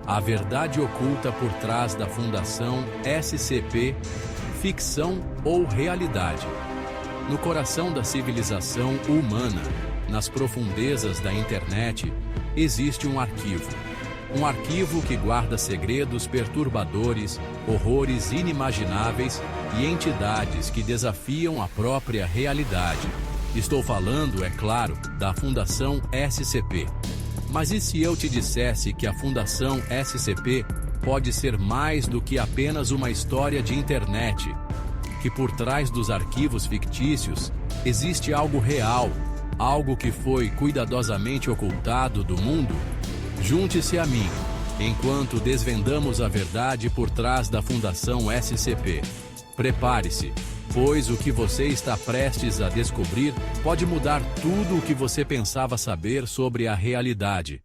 A verdade oculta por trás da Fundação SCP, ficção ou realidade. No coração da civilização humana, nas profundezas da internet, existe um arquivo. Um arquivo que guarda segredos perturbadores, horrores inimagináveis e entidades que desafiam a própria realidade. Estou falando, é claro, da Fundação SCP. Mas e se eu te dissesse que a Fundação SCP pode ser mais do que apenas uma história de internet? Que por trás dos arquivos fictícios existe algo real, algo que foi cuidadosamente ocultado do mundo? Junte-se a mim, enquanto desvendamos a verdade por trás da Fundação SCP. Prepare-se, pois o que você está prestes a descobrir pode mudar tudo o que você pensava saber sobre a realidade.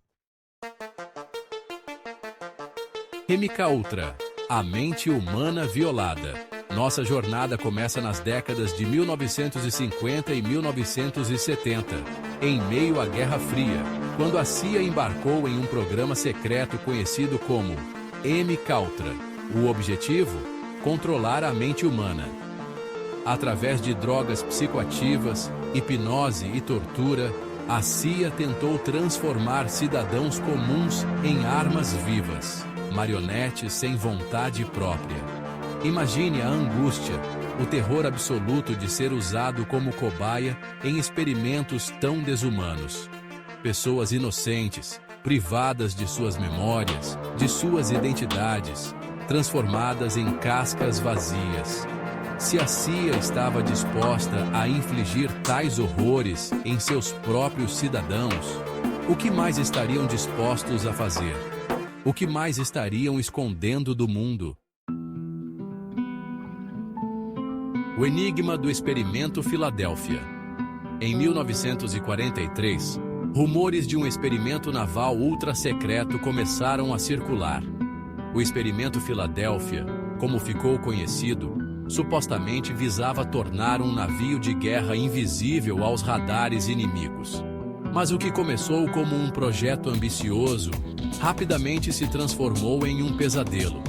MK Ultra, a mente humana violada. Nossa jornada começa nas décadas de 1950 e 1970, em meio à Guerra Fria, quando a CIA embarcou em um programa secreto conhecido como MK Ultra. O objetivo? Controlar a mente humana. Através de drogas psicoativas, hipnose e tortura, a CIA tentou transformar cidadãos comuns em armas vivas, marionetes sem vontade própria. Imagine a angústia, o terror absoluto de ser usado como cobaia em experimentos tão desumanos. Pessoas inocentes, privadas de suas memórias, de suas identidades, transformadas em cascas vazias. Se a CIA estava disposta a infligir tais horrores em seus próprios cidadãos, o que mais estariam dispostos a fazer? O que mais estariam escondendo do mundo? O enigma do experimento Filadélfia. Em 1943, rumores de um experimento naval ultra-secreto começaram a circular. O experimento Filadélfia, como ficou conhecido, supostamente visava tornar um navio de guerra invisível aos radares inimigos. Mas o que começou como um projeto ambicioso, rapidamente se transformou em um pesadelo.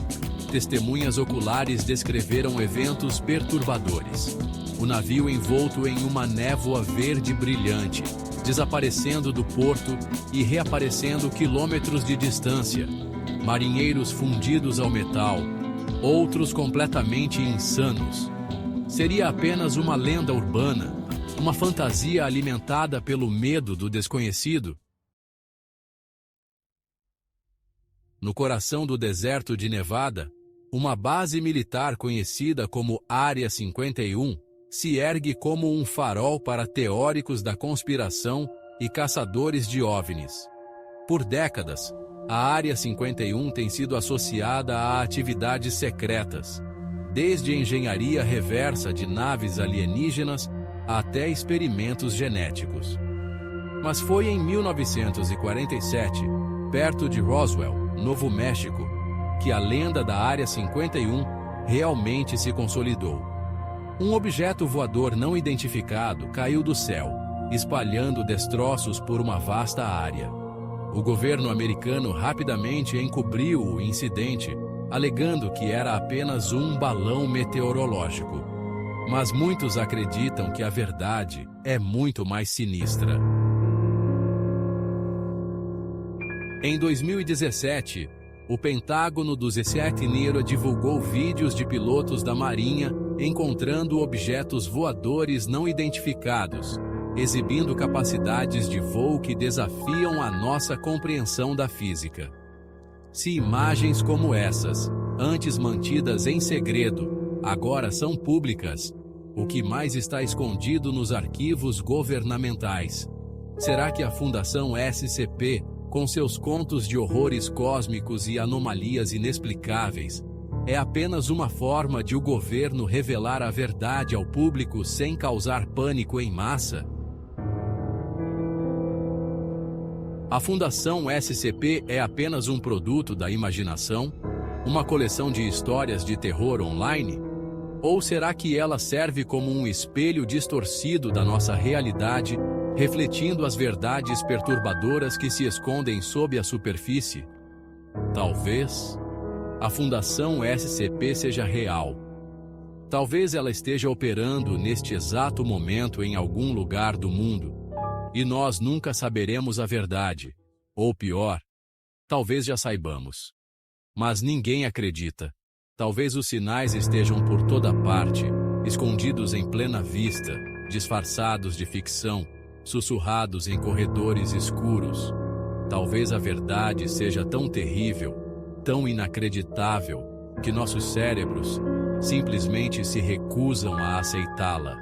Testemunhas oculares descreveram eventos perturbadores. O navio envolto em uma névoa verde brilhante, desaparecendo do porto e reaparecendo quilômetros de distância. Marinheiros fundidos ao metal, outros completamente insanos. Seria apenas uma lenda urbana, uma fantasia alimentada pelo medo do desconhecido? No coração do deserto de Nevada, uma base militar conhecida como Área 51 se ergue como um farol para teóricos da conspiração e caçadores de OVNIs. Por décadas, a Área 51 tem sido associada a atividades secretas, desde engenharia reversa de naves alienígenas até experimentos genéticos. Mas foi em 1947, perto de Roswell, Novo México, que a lenda da Área 51 realmente se consolidou. Um objeto voador não identificado caiu do céu, espalhando destroços por uma vasta área. O governo americano rapidamente encobriu o incidente, alegando que era apenas um balão meteorológico. Mas muitos acreditam que a verdade é muito mais sinistra. Em 2017, o Pentágono dos Estados Unidos divulgou vídeos de pilotos da Marinha encontrando objetos voadores não identificados, exibindo capacidades de voo que desafiam a nossa compreensão da física. Se imagens como essas, antes mantidas em segredo, agora são públicas, o que mais está escondido nos arquivos governamentais? Será que a Fundação SCP, com seus contos de horrores cósmicos e anomalias inexplicáveis, é apenas uma forma de o governo revelar a verdade ao público sem causar pânico em massa? A Fundação SCP é apenas um produto da imaginação? Uma coleção de histórias de terror online? Ou será que ela serve como um espelho distorcido da nossa realidade, refletindo as verdades perturbadoras que se escondem sob a superfície? Talvez a Fundação SCP seja real. Talvez ela esteja operando neste exato momento em algum lugar do mundo, e nós nunca saberemos a verdade, ou pior, talvez já saibamos. Mas ninguém acredita. Talvez os sinais estejam por toda parte, escondidos em plena vista, disfarçados de ficção, sussurrados em corredores escuros. Talvez a verdade seja tão terrível, tão inacreditável, que nossos cérebros simplesmente se recusam a aceitá-la.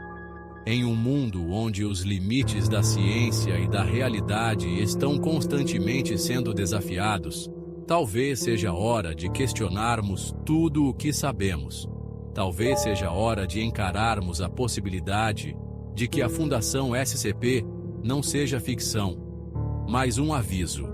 Em um mundo onde os limites da ciência e da realidade estão constantemente sendo desafiados, talvez seja hora de questionarmos tudo o que sabemos. Talvez seja hora de encararmos a possibilidade de que a Fundação SCP não seja ficção, mas um aviso.